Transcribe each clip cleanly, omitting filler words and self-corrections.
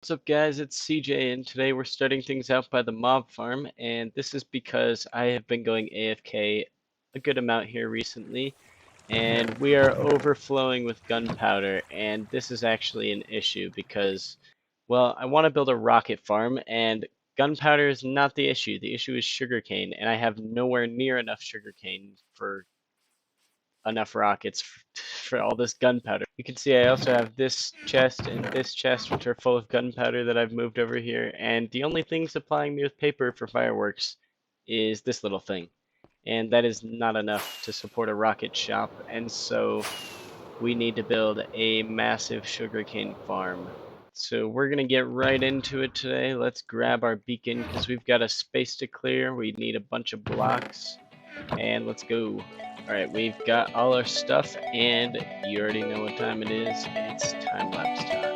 What's up, guys? It's CJ, and today we're starting things out by the mob farm, and this is because I have been going AFK a good amount here recently, and we are overflowing with gunpowder, and this is actually an issue because, well, I want to build a rocket farm, and gunpowder is not the issue. The issue is sugarcane, and I have nowhere near enough sugarcane for enough rockets for all this gunpowder. You can see I also have this chest and this chest, which are full of gunpowder that I've moved over here, and the only thing supplying me with paper for fireworks is this little thing. And that is not enough to support a rocket shop, and so we need to build a massive sugarcane farm. So we're going to get right into it today. Let's grab our beacon because we've got a space to clear. We need a bunch of blocks, and let's go. Alright, we've got all our stuff, and you already know what time it is. It's time-lapse time.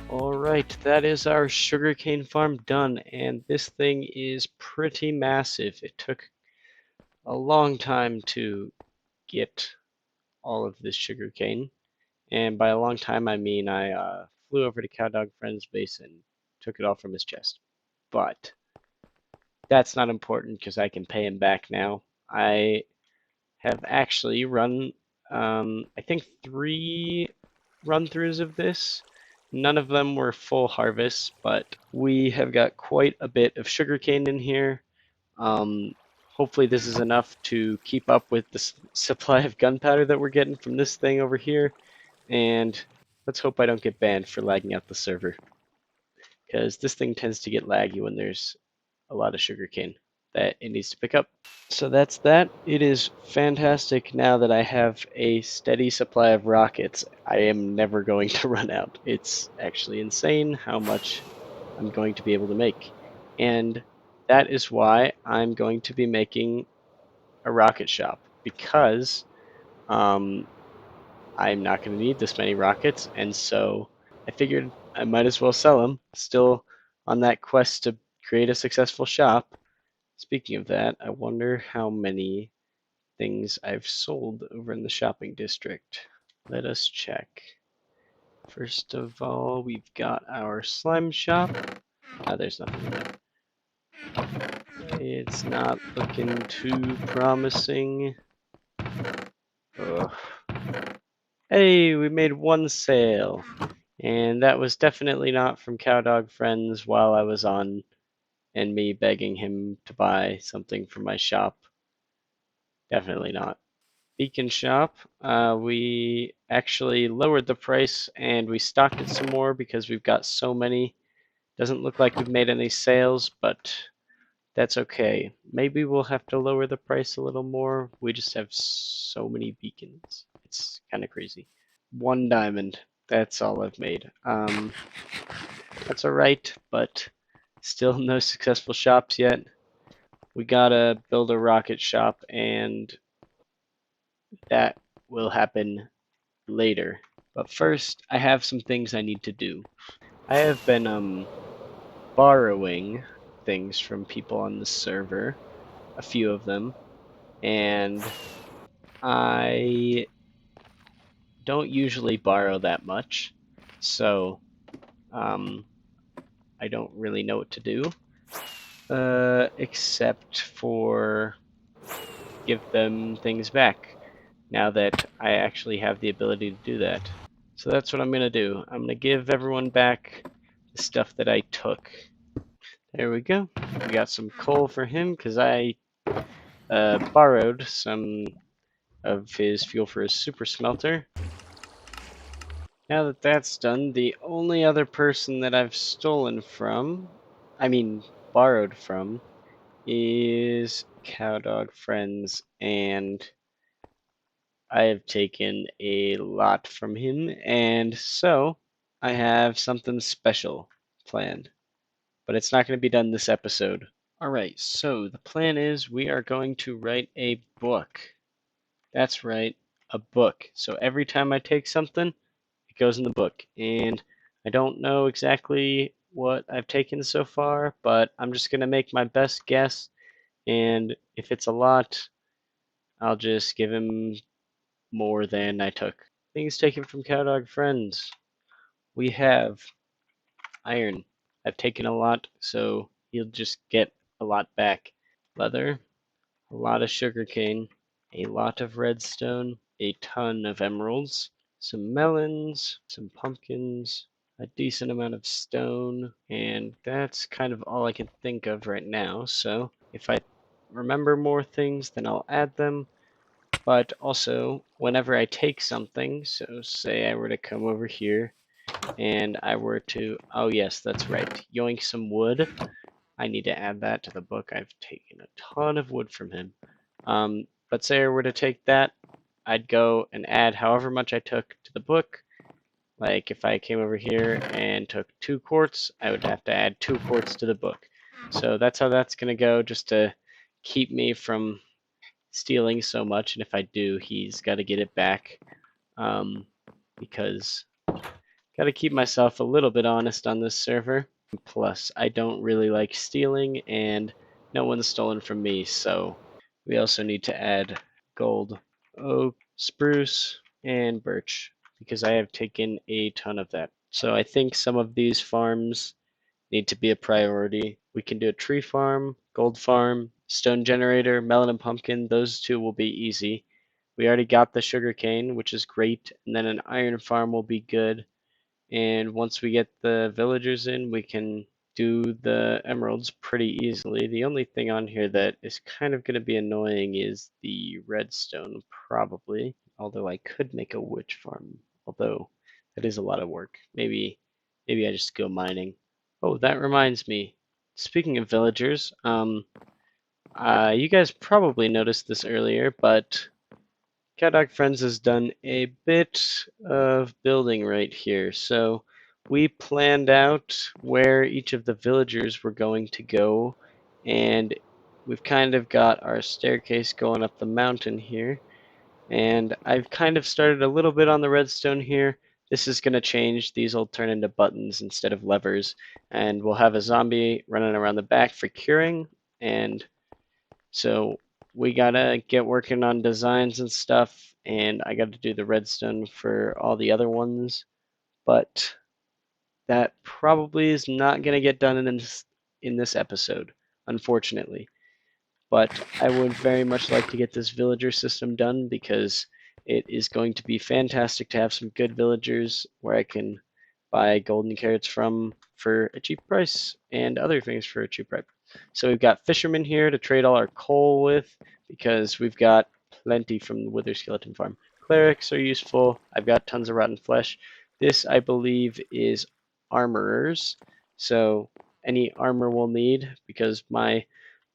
Alright, that is our sugarcane farm done, and this thing is pretty massive. It took a long time to get all of this sugarcane, and by a long time I mean I flew over to cowdogfrienz base and took it all from his chest. But that's not important because I can pay him back now. I have actually run, I think, 3 run-throughs of this. None of them were full harvests, but we have got quite a bit of sugarcane in here. Um, Hopefully this is enough to keep up with the supply of gunpowder that we're getting from this thing over here. And let's hope I don't get banned for lagging out the server, because this thing tends to get laggy when there's a lot of sugarcane that it needs to pick up. So that's that. It is fantastic now that I have a steady supply of rockets. I am never going to run out. It's actually insane how much I'm going to be able to make. And that is why I'm going to be making a rocket shop, because I'm not going to need this many rockets, and so I figured I might as well sell them. Still on that quest to create a successful shop. Speaking of that, I wonder how many things I've sold over in the shopping district. Let us check. First of all, we've got our slime shop. There's nothing in there. It's not looking too promising. Ugh. Hey, we made one sale. And that was definitely not from cowdogfrienz while I was on and me begging him to buy something from my shop. Definitely not. Beacon shop, we actually lowered the price and we stocked it some more because we've got so many. Doesn't look like we've made any sales, but that's okay. Maybe we'll have to lower the price a little more. We just have so many beacons. It's kind of crazy. 1 diamond. That's all I've made. That's alright, but still no successful shops yet. We gotta build a rocket shop, and that will happen later. But first, I have some things I need to do. I have been borrowing things from people on the server, a few of them, and I don't usually borrow that much, so I don't really know what to do, except for give them things back, now that I actually have the ability to do that. So that's what I'm going to do. I'm going to give everyone back the stuff that I took. There we go. We got some coal for him because I borrowed some of his fuel for his super smelter. Now that that's done, the only other person that I've stolen from, I mean borrowed from, is cowdogfrienz, and I have taken a lot from him, and so I have something special planned. But it's not going to be done this episode. Alright, so the plan is we are going to write a book. That's right, a book. So every time I take something, it goes in the book. And I don't know exactly what I've taken so far, but I'm just going to make my best guess. And if it's a lot, I'll just give him more than I took. Things taken from cowdogfrienz. We have iron. I've taken a lot, so he'll just get a lot back. Leather, a lot of sugarcane, a lot of redstone, a ton of emeralds, some melons, some pumpkins, a decent amount of stone, and that's kind of all I can think of right now. So if I remember more things, then I'll add them. But also, whenever I take something, so say I were to come over here and I were to, oh yes, that's right, yoink some wood. I need to add that to the book. I've taken a ton of wood from him. But say I were to take that, I'd go and add however much I took to the book. Like if I came over here and took 2 quartz, I would have to add 2 quartz to the book. So that's how that's going to go, just to keep me from stealing so much. And if I do, he's got to get it back, because got to keep myself a little bit honest on this server. Plus, I don't really like stealing, and no one's stolen from me, so we also need to add gold, oak, spruce, and birch, because I have taken a ton of that. So I think some of these farms need to be a priority. We can do a tree farm, gold farm, stone generator, melon and pumpkin. Those 2 will be easy. We already got the sugarcane, which is great, and then an iron farm will be good. And once we get the villagers in, we can do the emeralds pretty easily. The only thing on here that is kind of going to be annoying is the redstone, probably. Although I could make a witch farm, although that is a lot of work. Maybe I just go mining. Oh, that reminds me. Speaking of villagers, you guys probably noticed this earlier, but cowdogfrienz has done a bit of building right here. So we planned out where each of the villagers were going to go, and we've kind of got our staircase going up the mountain here. And I've kind of started a little bit on the redstone here. This is going to change. These will turn into buttons instead of levers. And we'll have a zombie running around the back for curing. And so we gotta get working on designs and stuff, and I gotta do the redstone for all the other ones, but that probably is not gonna get done in this episode, unfortunately. But I would very much like to get this villager system done, because it is going to be fantastic to have some good villagers where I can buy golden carrots from for a cheap price and other things for a cheap price. So we've got fishermen here to trade all our coal with, because we've got plenty from the Wither Skeleton Farm. Clerics are useful. I've got tons of rotten flesh. This, I believe, is armorers. So any armor we'll need, because my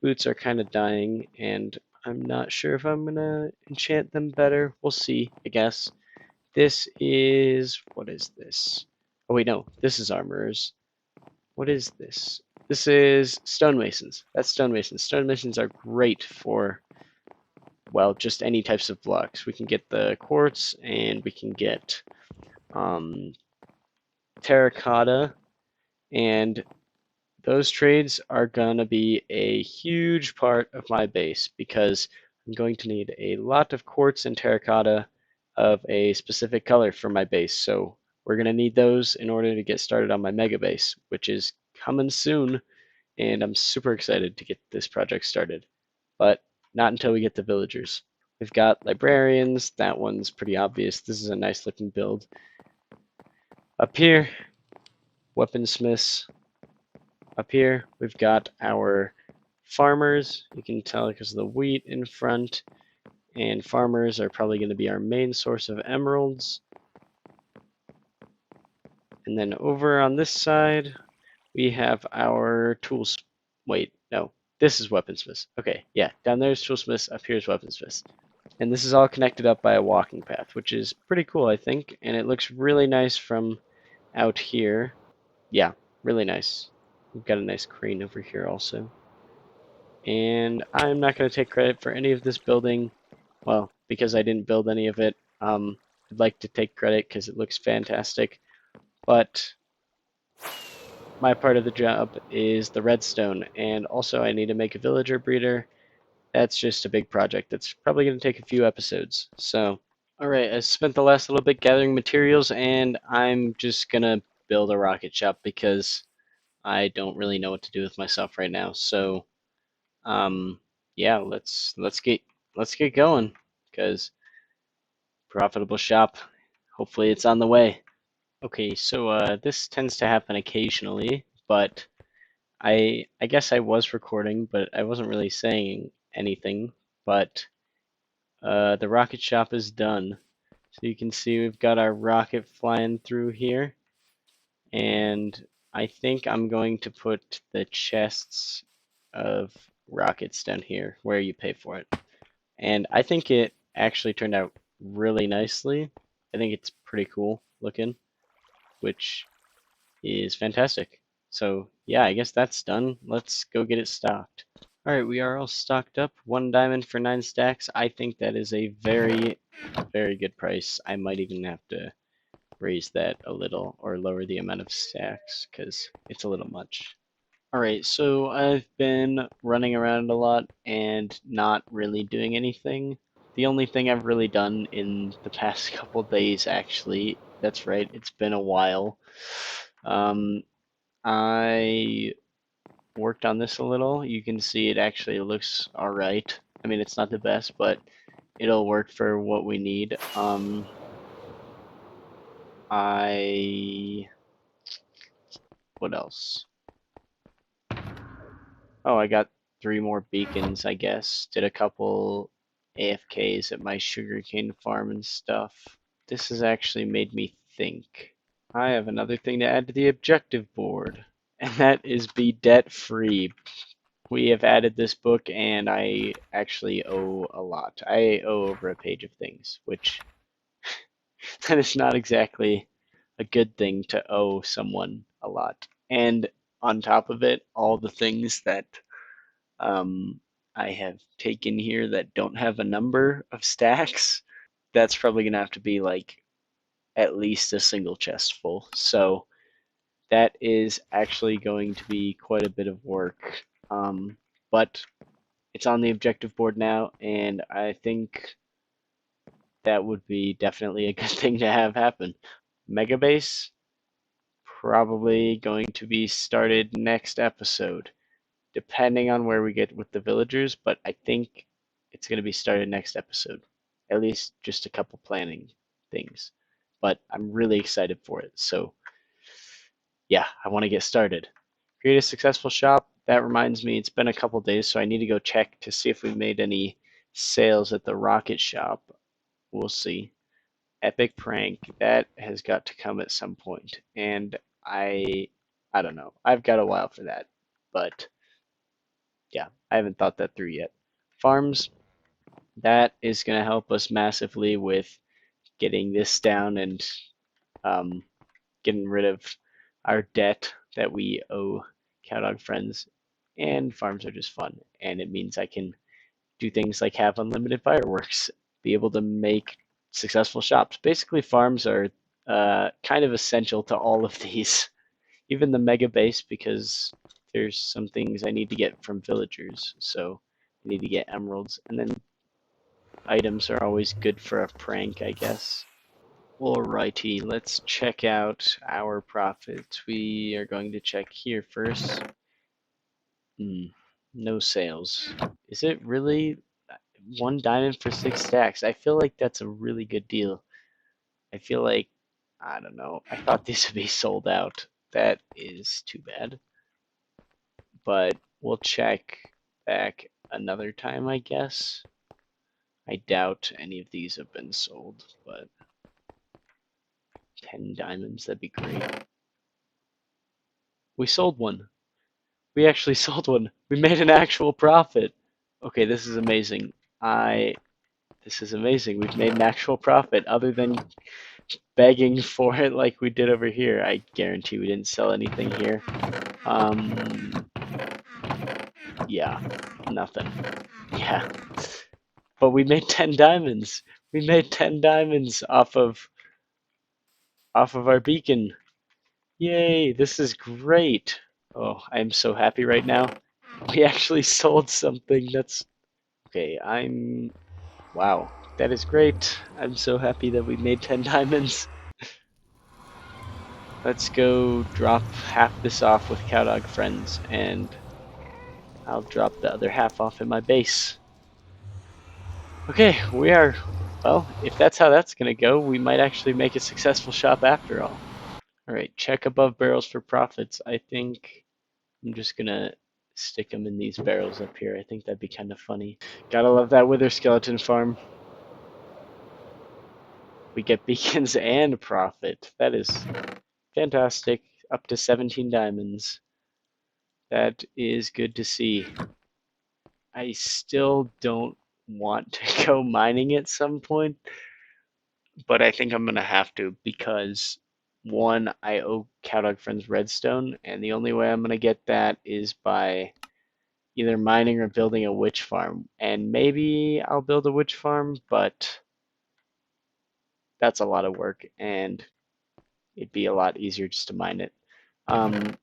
boots are kind of dying, and I'm not sure if I'm gonna enchant them better. We'll see, I guess. This is, what is this? Oh wait, no, this is armorers. What is this? This is stonemasons. That's stonemasons. Stonemasons are great for, well, just any types of blocks. We can get the quartz, and we can get terracotta, and those trades are gonna be a huge part of my base, because I'm going to need a lot of quartz and terracotta, of a specific color for my base. So we're going to need those in order to get started on my mega base, which is coming soon. And I'm super excited to get this project started. But not until we get the villagers. We've got librarians. That one's pretty obvious. This is a nice looking build. Up here, weaponsmiths. Up here, we've got our farmers. You can tell because of the wheat in front. And farmers are probably going to be our main source of emeralds. And then over on this side, we have our tools. Wait, no, this is weaponsmiths. Okay, yeah, down there's toolsmiths, up here's weaponsmiths. And this is all connected up by a walking path, which is pretty cool, I think. And it looks really nice from out here. Yeah, really nice. We've got a nice crane over here also. And I'm not going to take credit for any of this building. Well, because I didn't build any of it. I'd like to take credit because it looks fantastic. But my part of the job is the redstone. And also I need to make a villager breeder. That's just a big project. That's probably going to take a few episodes. So, alright, I spent the last little bit gathering materials, and I'm just going to build a rocket shop because I don't really know what to do with myself right now. So, yeah, let's get going because profitable shop. Hopefully, it's on the way. Okay, so this tends to happen occasionally, but I guess I was recording, but I wasn't really saying anything. But the rocket shop is done, so you can see we've got our rocket flying through here, and I think I'm going to put the chests of rockets down here where you pay for it. And I think it actually turned out really nicely. I think it's pretty cool looking, which is fantastic. So yeah, I guess that's done. Let's go get it stocked. All right, we are all stocked up. 1 diamond for 9 stacks. I think that is a very, very good price. I might even have to raise that a little or lower the amount of stacks because it's a little much. Alright, so I've been running around a lot and not really doing anything. The only thing I've really done in the past couple days, actually, that's right, it's been a while. I worked on this a little. You can see it actually looks alright. I mean, it's not the best, but it'll work for what we need. What else? Oh, I got 3 more beacons, I guess. Did a couple AFKs at my sugarcane farm and stuff. This has actually made me think. I have another thing to add to the objective board, and that is be debt free. We have added this book, and I actually owe a lot. I owe over a page of things, which that is not exactly a good thing to owe someone a lot. And on top of it, all the things that um, I have taken here that don't have a number of stacks, that's probably going to have to be like at least a single chest full. So that is actually going to be quite a bit of work. But it's on the objective board now, and I think that would be definitely a good thing to have happen. Mega base, probably going to be started next episode, depending on where we get with the villagers, but I think it's going to be started next episode. At least just a couple planning things. But I'm really excited for it. So, yeah, I want to get started. Create a successful shop. That reminds me, it's been a couple days, so I need to go check to see if we made any sales at the rocket shop. We'll see. Epic prank. That has got to come at some point. And I don't know. I've got a while for that. But yeah, I haven't thought that through yet. Farms, that is going to help us massively with getting this down and um, getting rid of our debt that we owe cowdogfrienz. And farms are just fun, and it means I can do things like have unlimited fireworks, be able to make successful shops. Basically, farms are kind of essential to all of these, even the mega base, because there's some things I need to get from villagers. So I need to get emeralds, and then items are always good for a prank, I guess. Alrighty, let's check out our profits. We are going to check here first. No sales. Is it really 1 diamond for 6 stacks? I feel like that's a really good deal. I feel like, I don't know, I thought these would be sold out. That is too bad. But we'll check back another time, I guess. I doubt any of these have been sold, but 10 diamonds, that'd be great. We sold one. We actually sold one. We made an actual profit. Okay, this is amazing. This is amazing. We've made an actual profit other than begging for it like we did over here. I guarantee we didn't sell anything here. Yeah, nothing. Yeah. But we made 10 diamonds. We made 10 diamonds off of our beacon. Yay, this is great. Oh, I'm so happy right now. We actually sold something that's okay. Wow, that is great. I'm so happy that we made 10 diamonds. Let's go drop half this off with cowdogfrienz, and I'll drop the other half off in my base. Okay, well, if that's how that's gonna go, we might actually make a successful shop after all. Alright, check above barrels for profits. I think I'm just gonna stick them in these barrels up here. I think that'd be kind of funny. Gotta love that wither skeleton farm. We get beacons and profit. That is fantastic. Up to 17 diamonds. That is good to see. I still don't want to go mining at some point, but I think I'm gonna have to because one, I owe cowdogfrienz redstone, and the only way I'm gonna get that is by either mining or building a witch farm. And maybe I'll build a witch farm, but that's a lot of work, and it'd be a lot easier just to mine it. And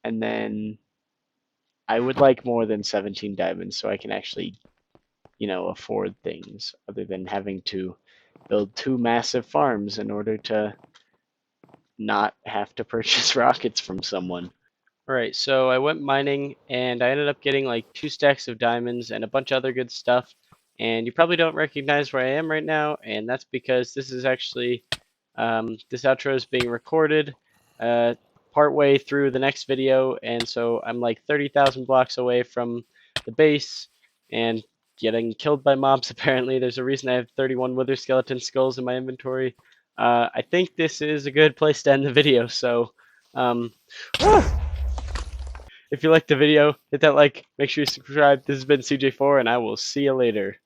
then I would like more than 17 diamonds so I can actually, afford things other than having to build 2 massive farms in order to not have to purchase rockets from someone. Alright, so I went mining and I ended up getting like 2 stacks of diamonds and a bunch of other good stuff. And you probably don't recognize where I am right now, and that's because this is actually, this outro is being recorded partway through the next video, and so I'm like 30,000 blocks away from the base and getting killed by mobs apparently. There's a reason I have 31 wither skeleton skulls in my inventory. I think this is a good place to end the video, so if you liked the video, hit that like, make sure you subscribe. This has been Seajayfour, and I will see you later.